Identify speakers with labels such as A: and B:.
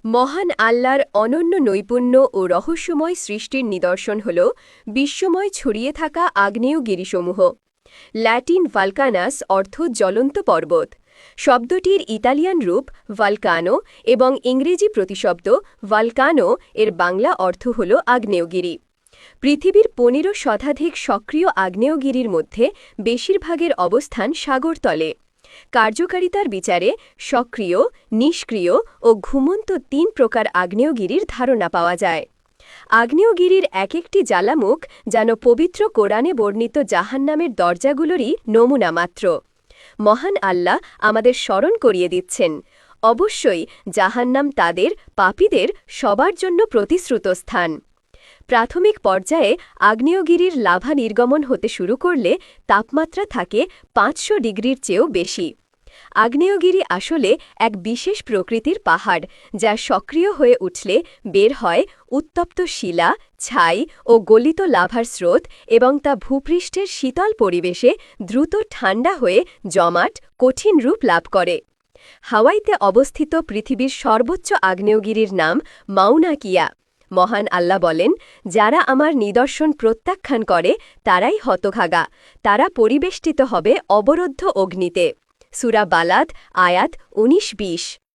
A: মহান আল্লাহর অনন্য নৈপুণ্য ও রহস্যময় সৃষ্টির নিদর্শন হল বিশ্বময় ছড়িয়ে থাকা আগ্নেয়গিরিসমূহ। ল্যাটিন ভালকানাস অর্থ জ্বলন্ত পর্বত। শব্দটির ইতালিয়ান রূপ ভালকানো এবং ইংরেজি প্রতিশব্দ ভালকানো এর বাংলা অর্থ হল আগ্নেয়গিরি। পৃথিবীর ১৫ শতাধিক সক্রিয় আগ্নেয়গিরির মধ্যে বেশিরভাগের অবস্থান সাগরতলে। কার্যকারিতার বিচারে সক্রিয়, নিষ্ক্রিয় ও ঘুমন্ত ৩ প্রকার আগ্নেয়গিরির ধারণা পাওয়া যায়। আগ্নেয়গিরির এক একটি জ্বালামুখ যেন পবিত্র কোরআনে বর্ণিত জাহান্নামের দরজাগুলোরই নমুনা মাত্র। মহান আল্লাহ আমাদের স্মরণ করিয়ে দিচ্ছেন, অবশ্যই জাহান্নাম তাদের, পাপীদের সবার জন্য প্রতিশ্রুত স্থান। প্রাথমিক পর্যায়ে আগ্নেয়গিরির লাভা নির্গমন হতে শুরু করলে তাপমাত্রা থাকে ৫০০ ডিগ্রির চেয়েও বেশি। আগ্নেয়গিরি আসলে এক বিশেষ প্রকৃতির পাহাড়, যা সক্রিয় হয়ে উঠলে বের হয় উত্তপ্ত শিলা, ছাই ও গলিত লাভার স্রোত এবং তা ভূপৃষ্ঠের শীতল পরিবেশে দ্রুত ঠান্ডা হয়ে জমাট, কঠিন রূপ লাভ করে। হাওয়াইতে অবস্থিত পৃথিবীর সর্বোচ্চ আগ্নেয়গিরির নাম মাউনা কিয়া। মহান আল্লাহ বলেন, যারা আমার নিদর্শন প্রত্যাখ্যান করে তারাই হতভাগা, তারা পরিবেষ্টিত হবে অবরুদ্ধ অগ্নিতে। সূরা বালাদ আয়াত ১৯-২০।